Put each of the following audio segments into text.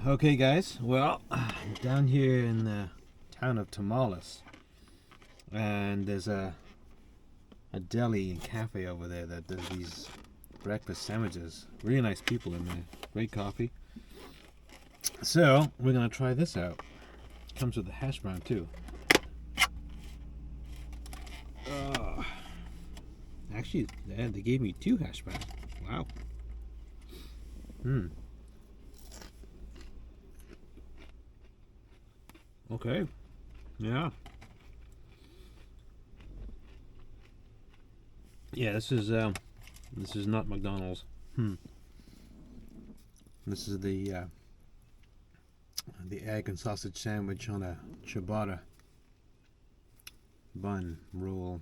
Okay, guys. Well, down here in the town of Tamales, and there's a deli and cafe over there that does these breakfast sandwiches. Really nice people in there. Great coffee. So we're gonna try this out. Comes with a hash brown too. Oh, actually, they gave me 2 hash browns. Wow. Okay. Yeah. Yeah. This is not McDonald's. This is the egg and sausage sandwich on a ciabatta bun roll.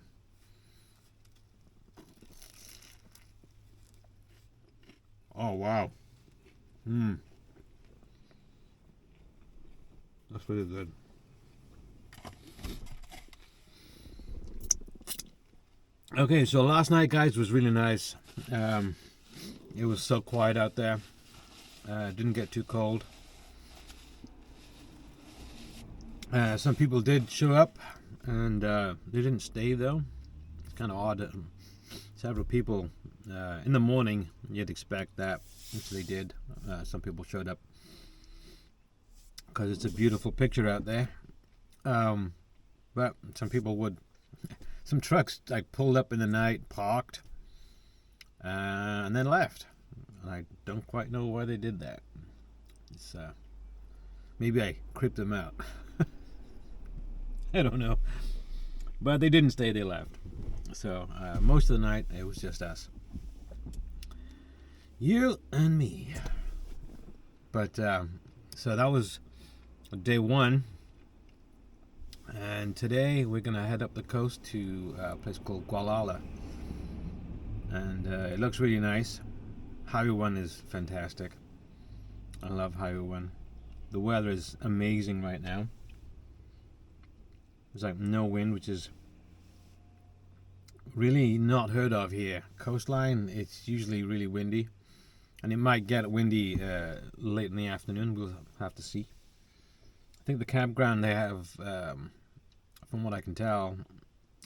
Oh wow. That's really good. Okay, so last night, guys, was really nice. It was so quiet out there. Didn't get too cold. Some people did show up, and they didn't stay though. It's kind of odd that several people in the morning, you'd expect that, which they did. Some people showed up because it's a beautiful picture out there. But some people would. Some trucks like pulled up in the night, parked, and then left. And I don't quite know why they did that. It's maybe I creeped them out. I don't know. But they didn't stay, they left. So most of the night it was just us. You and me. But so that was day 1. And today we're gonna head up the coast to a place called Gualala. And it looks really nice. Highway 1 is fantastic. I love Highway 1. The weather is amazing right now. There's like no wind, which is really not heard of here. Coastline, it's usually really windy. And it might get windy late in the afternoon. We'll have to see. I think the campground they have, from what I can tell,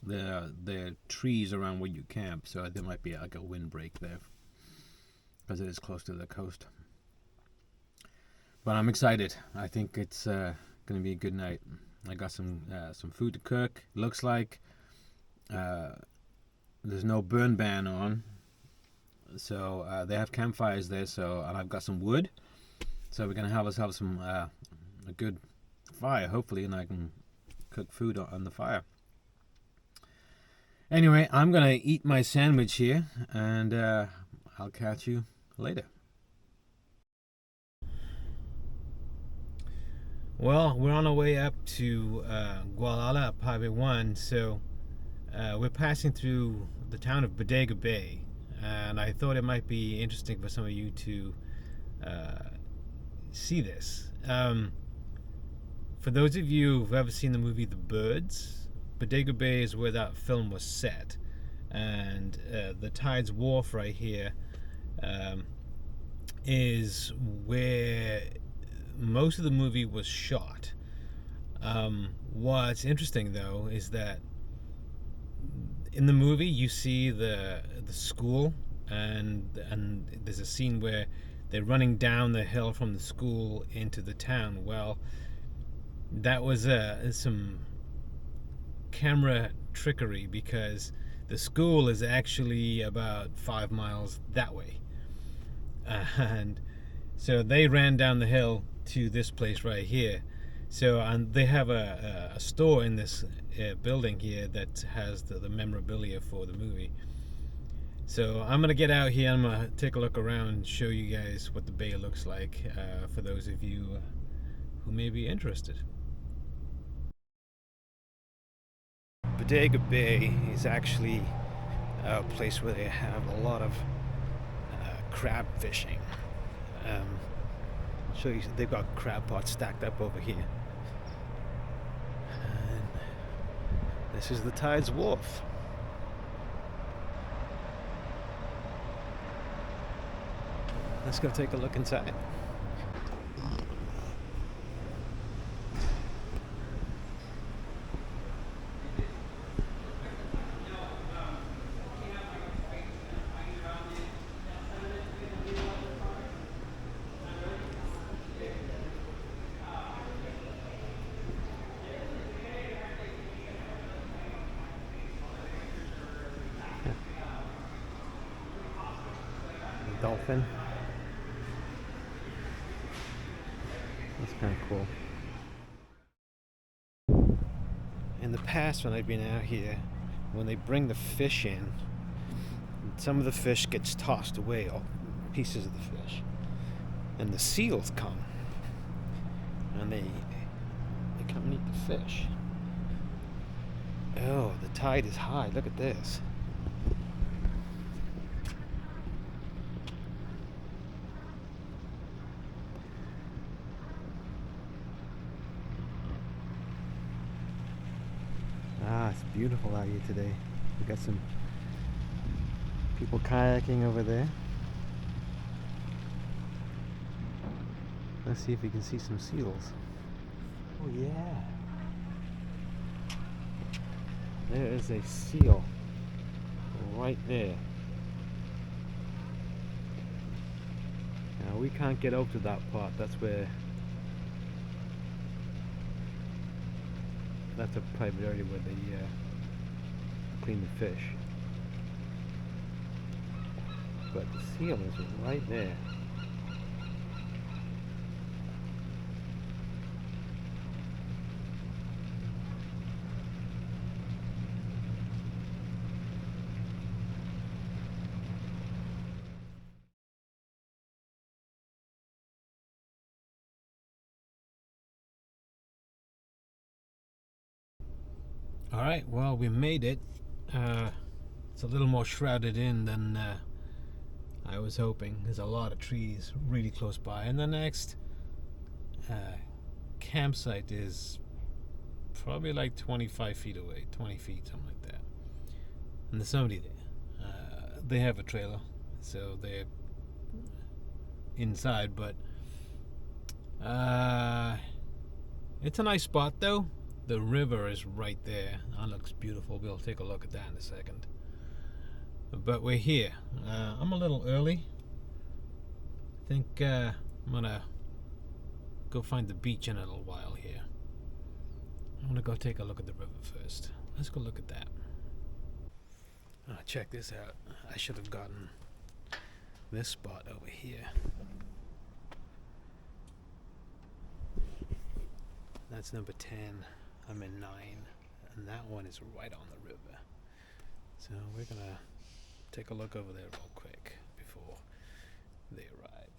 there are trees around where you camp, so there might be like a windbreak there because it is close to the coast. But I'm excited. I think it's going to be a good night. I got some food to cook. Looks like there's no burn ban on, so they have campfires there. And I've got some wood, so we're gonna have some a good fire, hopefully, and I can cook food on the fire. Anyway, I'm gonna eat my sandwich here, and I'll catch you later. Well, we're on our way up to Gualala, Highway 1, so we're passing through the town of Bodega Bay, and I thought it might be interesting for some of you to see this. For those of you who've ever seen the movie The Birds, Bodega Bay is where that film was set, and the Tides Wharf right here is where most of the movie was shot. What's interesting though is that in the movie you see the school, and there's a scene where they're running down the hill from the school into the town. Well, that was some camera trickery, because the school is actually about 5 miles that way, and so they ran down the hill to this place right here. So and they have a store in this building here that has the memorabilia for the movie. So I'm gonna get out here, I'm gonna take a look around and show you guys what the bay looks like, for those of you who may be interested. Bodega Bay is actually a place where they have a lot of crab fishing. I'll show you, they've got crab pots stacked up over here. And this is the Tides Wharf. Let's go take a look inside. dolphin. That's kind of cool. In the past, when I've been out here, when they bring the fish in, some of the fish gets tossed away, or pieces of the fish, and the seals come, and they come and eat the fish. Oh, the tide is high. Look at this. Ah, it's beautiful out here today. We got some people kayaking over there. Let's see if we can see some seals. Oh yeah. There is a seal right there. Now we can't get up to that part. That's a private area where they clean the fish. But the seal is right there. Alright, well, we made it. It's a little more shrouded in than I was hoping. There's a lot of trees really close by. And the next campsite is probably like 25 feet away, 20 feet, something like that. And there's somebody there. They have a trailer, so they're inside, but it's a nice spot though. The river is right there. That looks beautiful. We'll take a look at that in a second. But we're here. I'm a little early. I think I'm gonna go find the beach in a little while here. I want to go take a look at the river first. Let's go look at that. Oh, check this out. I should have gotten this spot over here. That's number 10. I'm in 9, and that one is right on the river. So we're gonna take a look over there real quick before they arrive.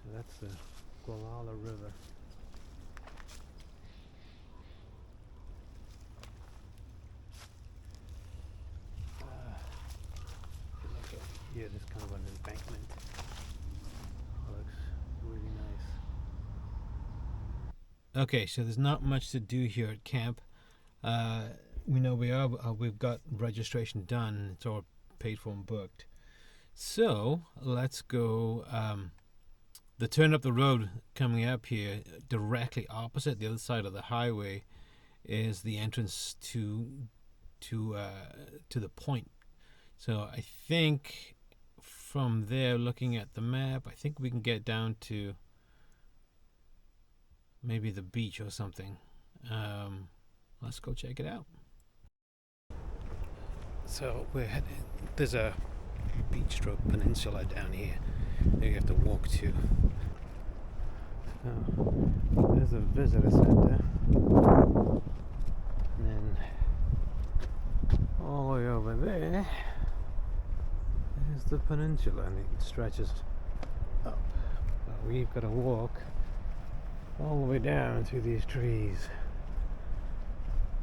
So that's the Gualala River. Here, there's kind of an embankment. Looks really nice. Okay, so there's not much to do here at camp. We know we've got registration done. It's all paid for and booked. So let's go. The turn up the road coming up here, directly opposite the other side of the highway, is the entrance to the point. So I think from there, looking at the map, I think we can get down to maybe the beach or something. Let's go check it out. So there's a beach stroke peninsula down here that you have to walk to. So there's a visitor center, and then all the way over there is the peninsula, and it stretches up. But we've got to walk all the way down through these trees.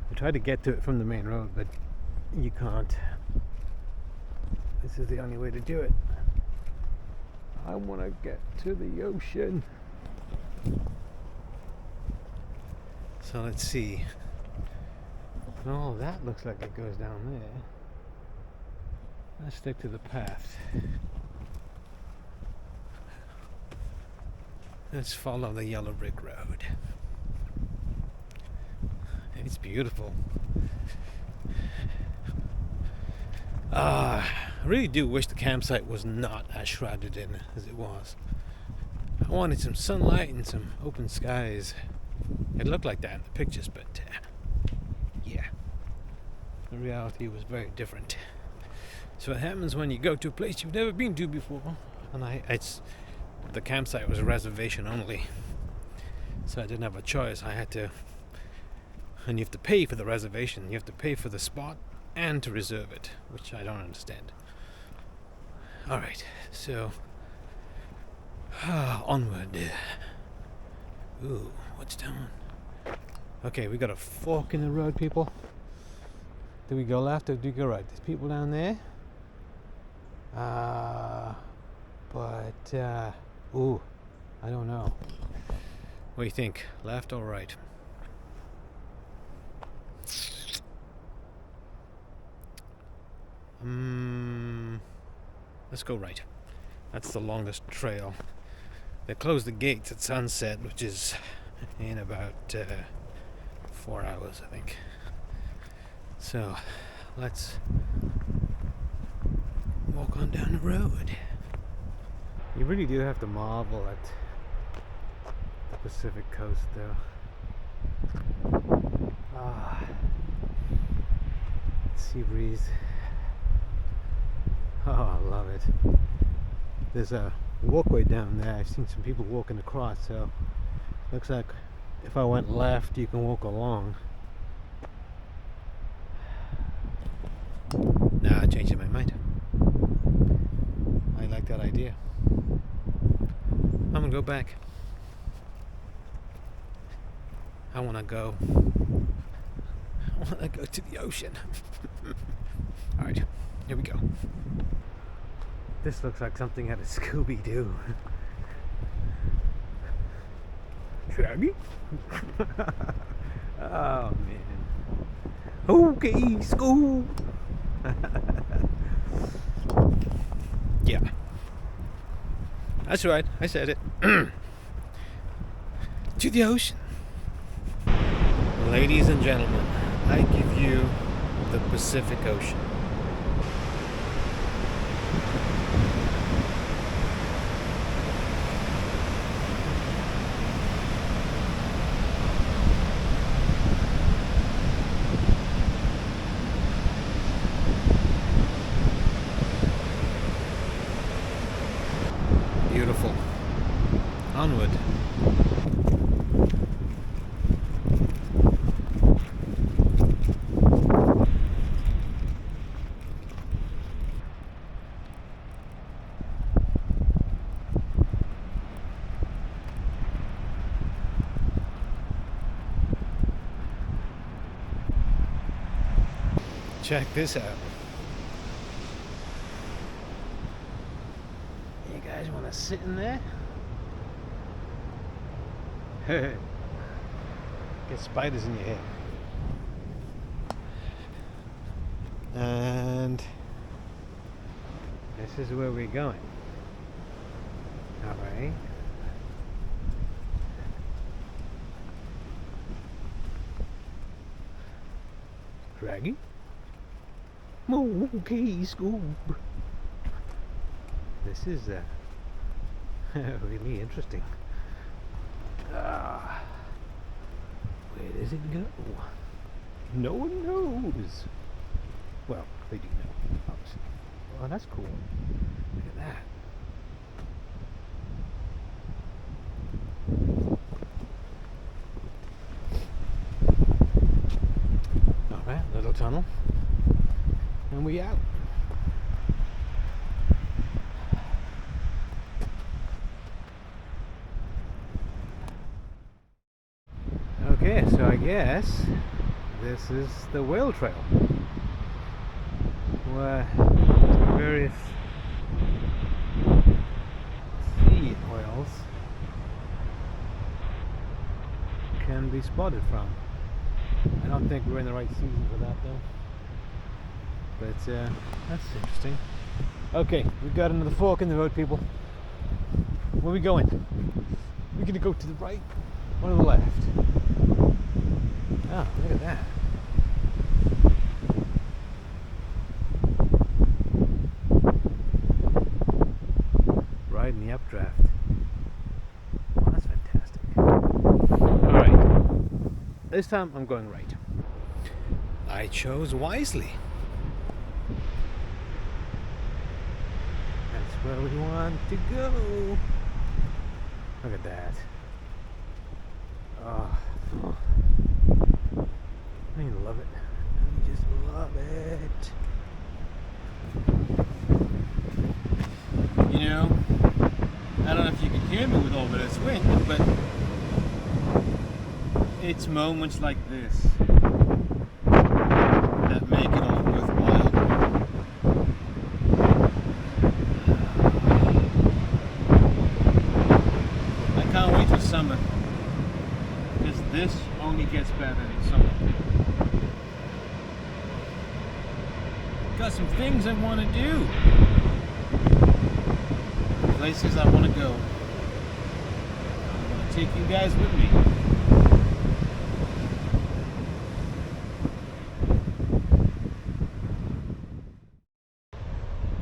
We tried to get to it from the main road, but you can't. This is the only way to do it. I want to get to the ocean. So let's see. Oh, that looks like it goes down there. Let's stick to the path. Let's follow the yellow brick road. It's beautiful. I really do wish the campsite was not as shrouded in as it was. I I wanted some sunlight and some open skies. It looked like that in the pictures, but yeah, the reality was very different. So what happens when you go to a place you've never been to before? And the campsite was a reservation only, so I didn't have a choice. And you have to pay for the reservation. You have to pay for the spot and to reserve it, which I don't understand. All right, so onward. Ooh, what's down? Okay, we got a fork in the road, people. Do we go left or do we go right? There's people down there. Ooh, I don't know. What do you think? Left or right? Let's go right. That's the longest trail. They close the gates at sunset, which is in about 4 hours, I think. So let's walk on down the road. You really do have to marvel at the Pacific coast, though. Sea breeze. Oh, I love it. There's a walkway down there. I've seen some people walking across, so looks like if I went left, you can walk along. Nah, I'm changing my mind. I like that idea. I'm gonna go back. I wanna go to the ocean. Alright, here we go. This looks like something out of Scooby-Doo. Shaggy? Oh man. Okay, Scoob. Yeah. That's right, I said it. To the ocean. Ladies and gentlemen, I give you the Pacific Ocean. Beautiful. Onward. Check this out. You guys want to sit in there? Get spiders in your hair. And this is where we're going. All right. Draggy? Okay, Scoob. This is really interesting. Where does it go? No one knows. Well, they do know, obviously. Oh, that's cool. Look at that. Alright, little tunnel. And we out. Okay, so I guess this is the whale trail, where various sea whales can be spotted from. I don't think we're in the right season for that though. But that's interesting. Okay, we've got another fork in the road, people. Where are we going? We're gonna go to the right or to the left? Oh, look at that. Riding the updraft. this time I'm going right. I chose wisely. That's where we want to go. Look at that. Oh, I love it. I just love it. You know, I don't know if you can hear me with all this wind, but it's moments like this that make it all worthwhile. I can't wait for summer, because this only gets better in summer. Got some things I want to do, places I want to go. I'm going to take you guys with me.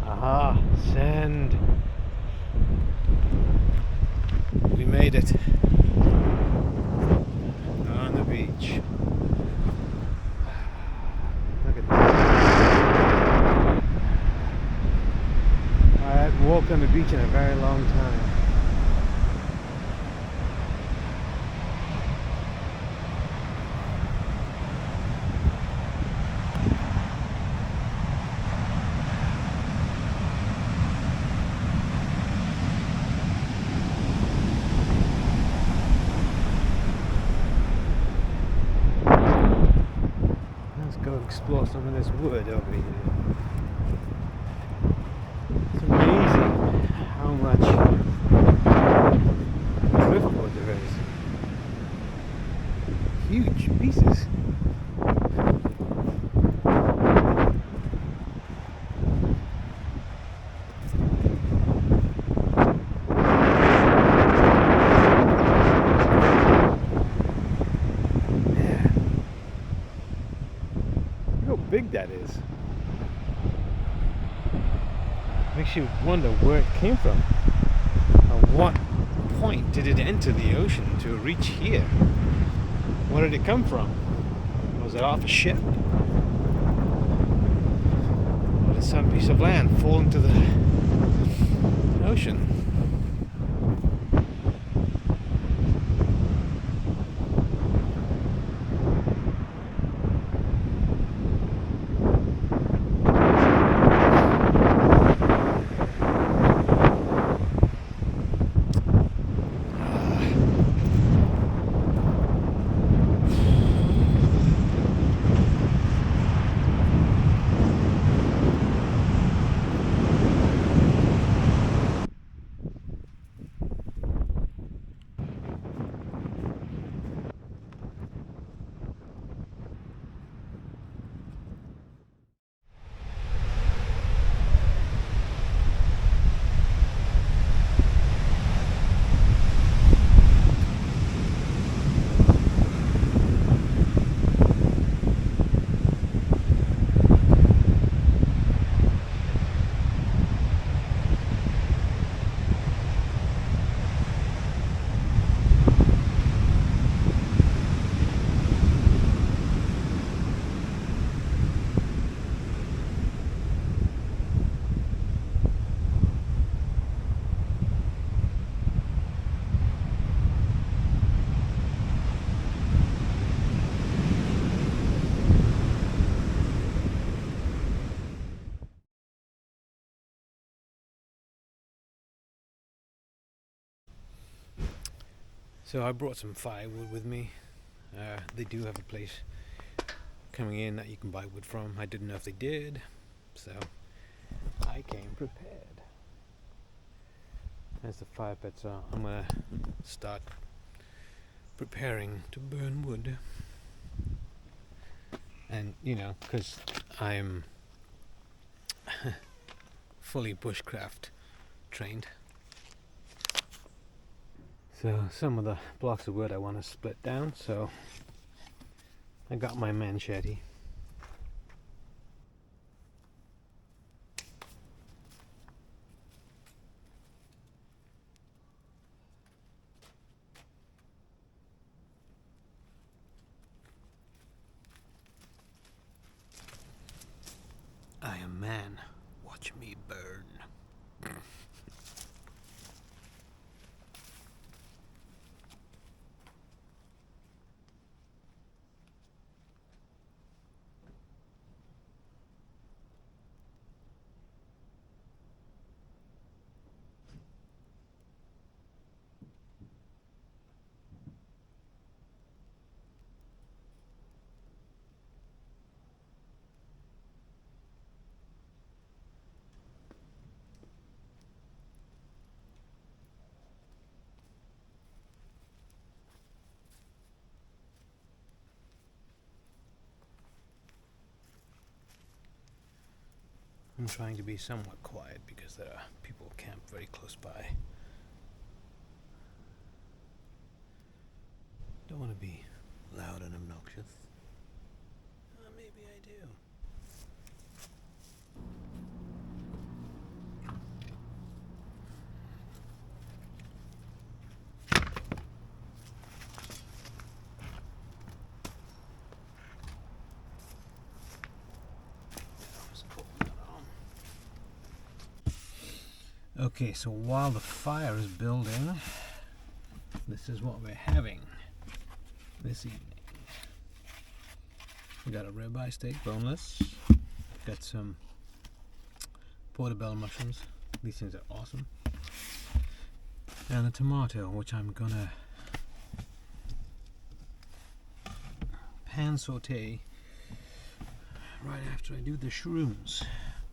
Aha, sand. We made it. On the beach. Look at that. I haven't walked on the beach in a very long time. Go explore some of this wood over here. It's amazing how much driftwood there is. Huge pieces. Big that is. Makes you wonder where it came from. At what point did it enter the ocean to reach here? Where did it come from? Was it off a ship? Or did some piece of land fall into the ocean? So I brought some firewood with me. They do have a place coming in that you can buy wood from. I didn't know if they did, so I came prepared. As the fire pits are, I'm gonna start preparing to burn wood. And you know, because I'm fully bushcraft trained. So some of the blocks of wood I want to split down, so I got my machete. man, watch me burn. I'm trying to be somewhat quiet because there are people camped very close by. Don't want to be loud and obnoxious. Maybe I do. Okay, so while the fire is building, this is what we're having this evening. We got a ribeye steak, boneless. Got some portobello mushrooms. These things are awesome. And the tomato, which I'm gonna pan saute right after I do the shrooms,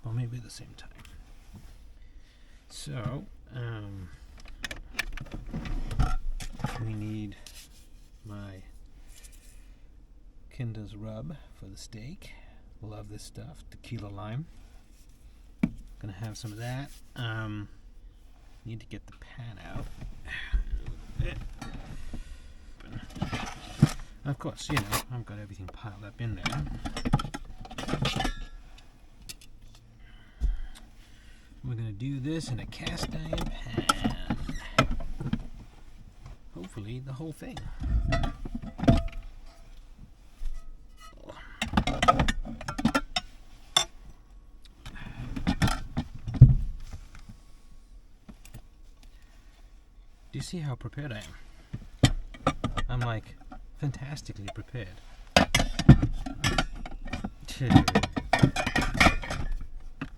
or maybe at the same time. So, we need my Kinder's rub for the steak. Love this stuff. Tequila lime. Gonna have some of that. Need to get the pan out. Of course, I've got everything piled up in there. We're going to do this in a cast iron pan. Hopefully the whole thing. Do you see how prepared I am? I'm like fantastically prepared.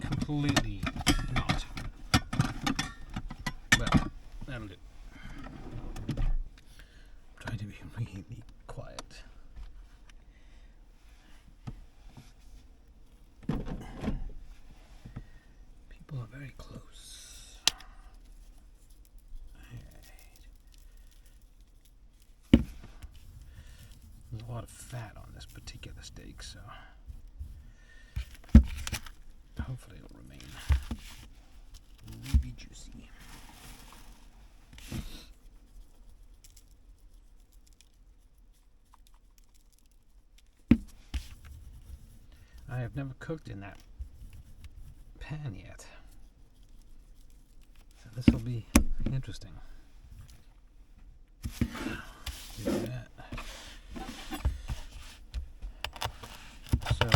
Completely not. Well, that'll do. I'm trying to be really quiet. People are very close. Alright. There's a lot of fat on this particular steak, so hopefully it'll remain really juicy. I have never cooked in that pan yet, so this will be interesting. Do that. So,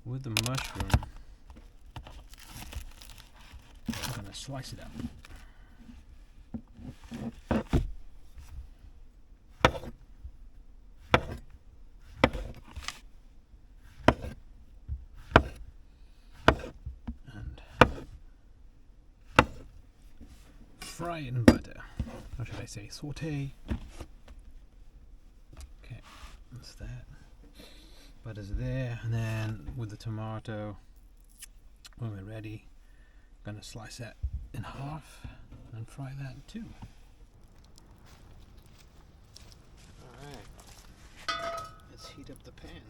with the mushroom, I'm going to slice it up. And fry it in butter. Or should I say saute? Okay, that's that. Butter's there, and then with the tomato, when we're ready, I'm gonna slice that in half and fry that too. Alright, let's heat up the pan.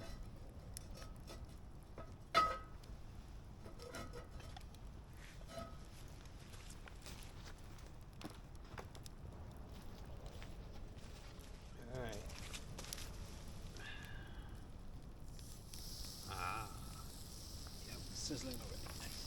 Alright. Yep, sizzling already. Nice.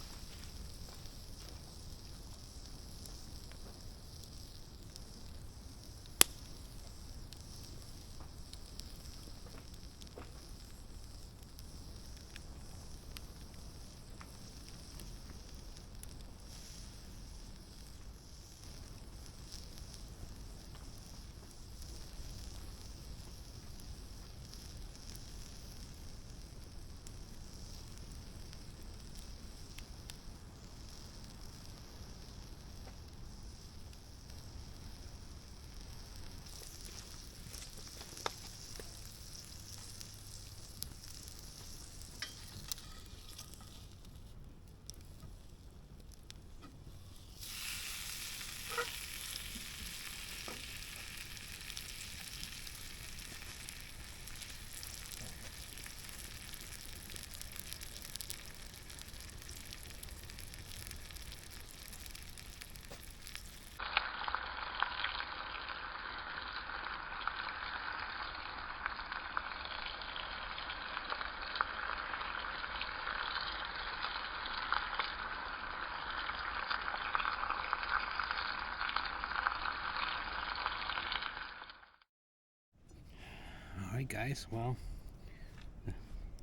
Alright guys, well,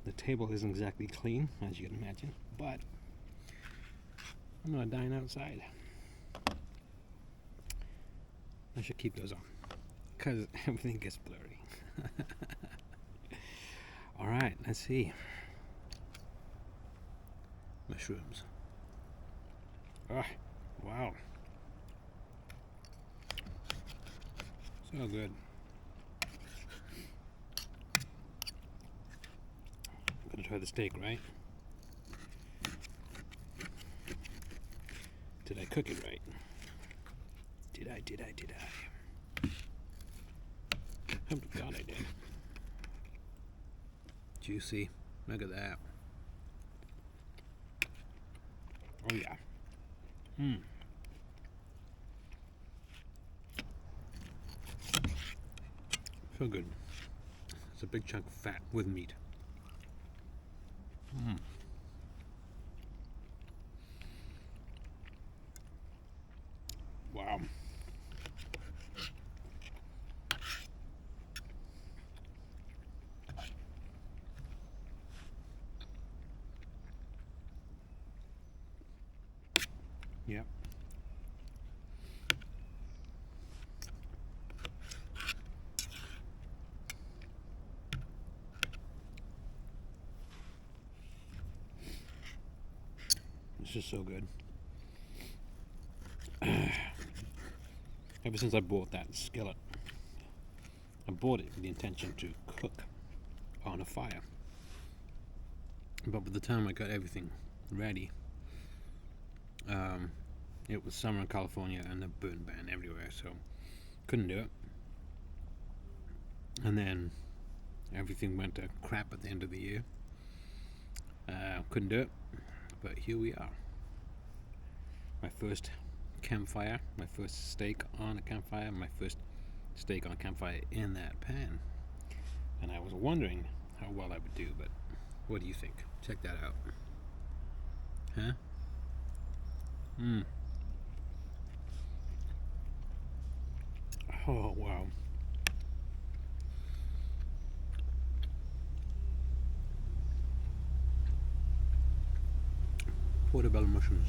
the table isn't exactly clean, as you can imagine, but I'm gonna dine outside. I should keep those on, because everything gets blurry. Alright, let's see. Mushrooms. Oh, wow. So good. I'm gonna try the steak, right? Did I cook it right? Did I? Oh God, I did. Juicy. Look at that. Oh yeah. So good. It's a big chunk of fat with meat. Wow. Yep. This is so good. Ever since I bought that skillet, I bought it with the intention to cook on a fire. But by the time I got everything ready, it was summer in California and a burn ban everywhere, so couldn't do it. And then everything went to crap at the end of the year. Couldn't do it, but here we are. My first campfire, my first steak on a campfire, my first steak on a campfire in that pan. And I was wondering how well I would do, but what do you think? Check that out. Huh? Oh, wow. Portobello mushrooms.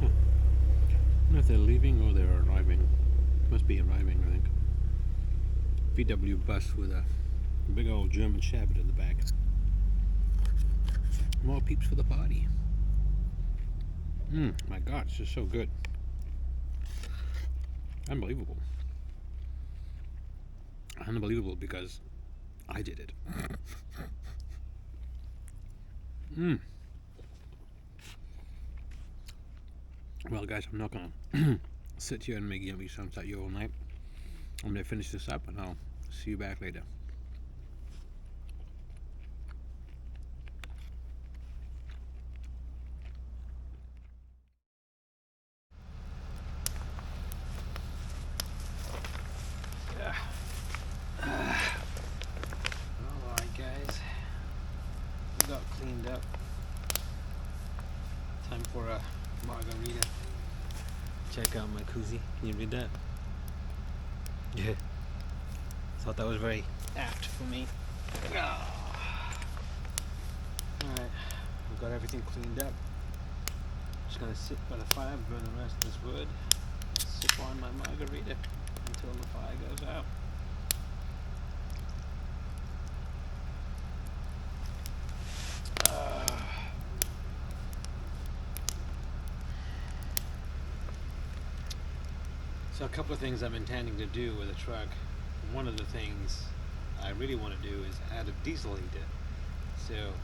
I don't know if they're leaving or they're arriving. Must be arriving, I think. VW bus with a big old German Shepherd in the back. More peeps for the party. My God, this is so good. Unbelievable. Unbelievable because I did it. Well, guys, I'm not gonna sit here and make yummy sounds at you all night. I'm gonna finish this up and I'll see you back later. Alright guys, we got cleaned up. Time for a margarita. Check out my koozie. Can you read that? Yeah. Thought that was very apt for me. Alright, we've got everything cleaned up. Just gonna sit by the fire, burn the rest of this wood, sip on my margarita until the fire goes out. So a couple of things I'm intending to do with the truck. One of the things I really want to do is add a diesel heater. So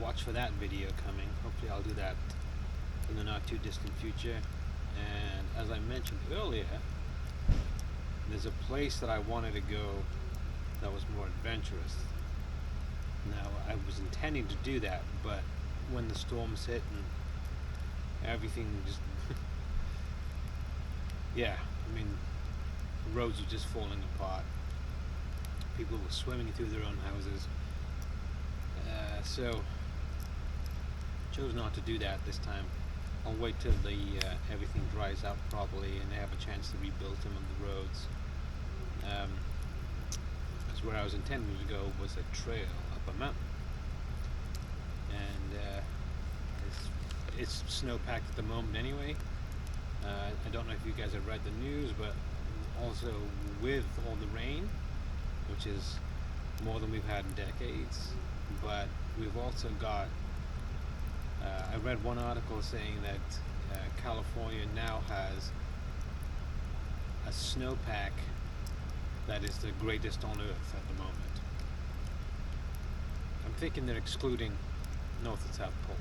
watch for that video coming. Hopefully I'll do that in the not too distant future. And as I mentioned earlier, there's a place that I wanted to go that was more adventurous. Now I was intending to do that, but when the storms hit and everything just yeah, I mean, the roads were just falling apart. People were swimming through their own houses. So chose not to do that this time. I'll wait till the everything dries out properly and I have a chance to rebuild them on the roads. Because where I was intending to go was a trail up a mountain, and it's snow packed at the moment anyway. I don't know if you guys have read the news, but also with all the rain, which is more than we've had in decades, but we've also got I read one article saying that California now has a snowpack that is the greatest on Earth at the moment. I'm thinking they're excluding North and South Pole,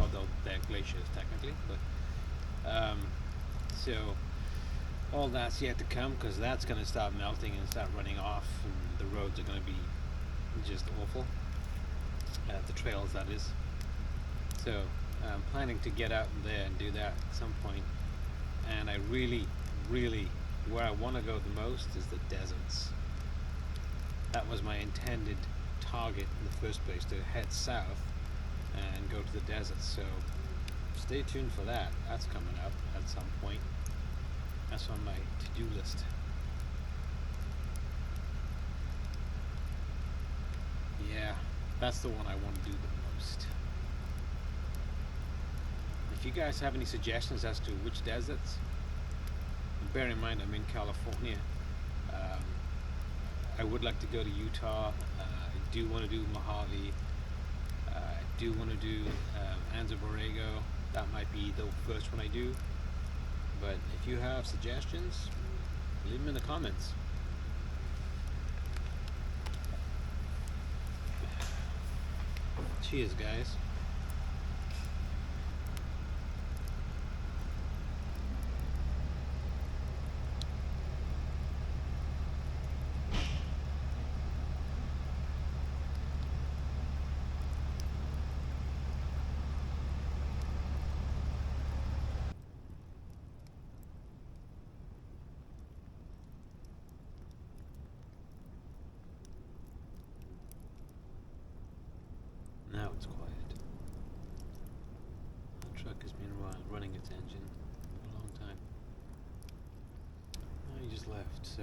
although they're glaciers technically. But so all that's yet to come, because that's going to start melting and start running off, and the roads are going to be just awful. The trails, that is. So I'm planning to get out there and do that at some point. And I really, where I want to go the most is the deserts. That was my intended target in the first place, to head south and go to the deserts. So stay tuned for that. That's coming up at some point. That's on my to-do list. Yeah, that's the one I want to do the most. If you guys have any suggestions as to which deserts, bear in mind I'm in California. I would like to go to Utah. I do want to do Mojave. I do want to do Anza Borrego. That might be the first one I do. But if you have suggestions, leave them in the comments. Cheers, guys. Now it's quiet. The truck has been running its engine for a long time. Oh, he just left, so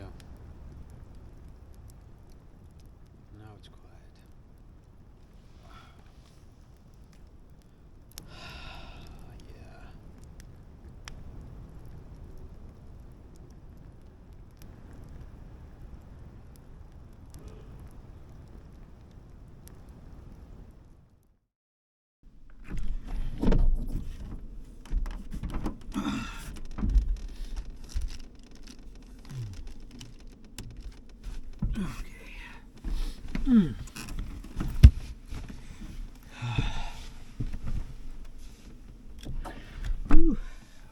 now it's quiet. Yeah.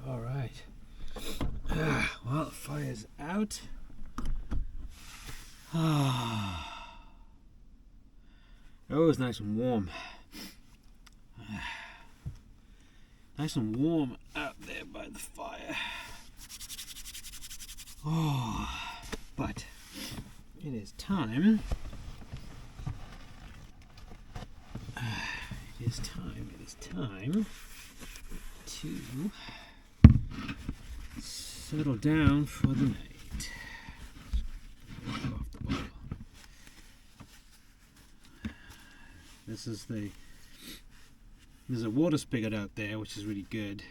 All right. Well, the fire's out. Oh, it's nice and warm. Nice and warm out there by the fire. Oh, but it is time. It is time to settle down for the night. Off the bottle. There's a water spigot out there, which is really good.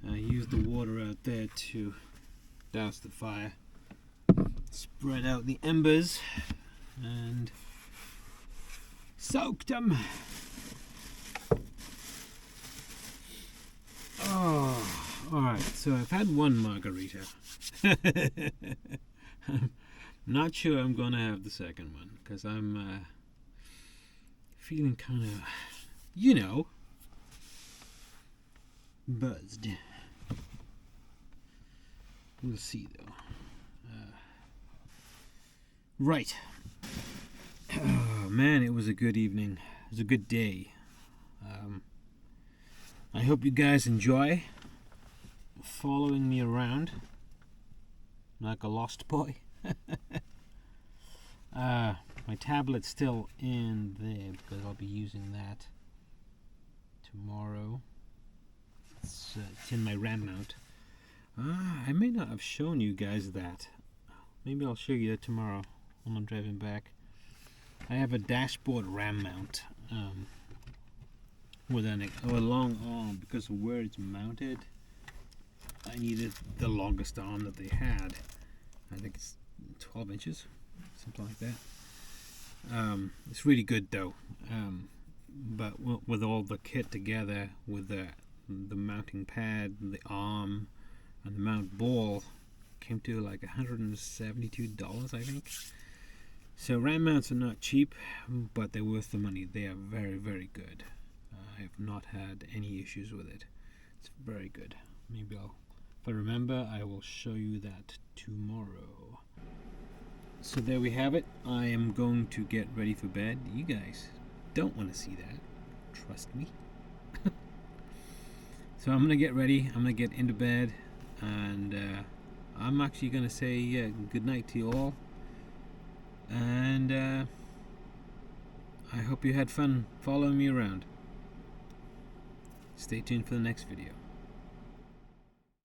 I use the water out there to douse the fire, spread out the embers, and soak them. Oh, alright, so I've had one margarita. I'm not sure I'm going to have the second one, because I'm feeling kind of, buzzed. We'll see, though. Right. Oh, man, it was a good evening. It was a good day. I hope you guys enjoy following me around like a lost boy. My tablet's still in there because I'll be using that tomorrow. It's in my RAM mount. I may not have shown you guys that. Maybe I'll show you that tomorrow when I'm driving back. I have a dashboard RAM mount with a long arm because of where it's mounted. I needed the longest arm that they had. I think it's 12 inches, something like that. It's really good though. But with all the kit together, with the mounting pad, the arm, and the mount ball, came to like $172, I think. So RAM mounts are not cheap, but they're worth the money. They are very, very good. I have not had any issues with it. It's very good. Maybe if I remember, I will show you that tomorrow. So there we have it. I am going to get ready for bed. You guys don't want to see that. Trust me. So I'm going to get ready. I'm going to get into bed. And I'm actually going to say good night to you all. And I hope you had fun following me around. Stay tuned for the next video.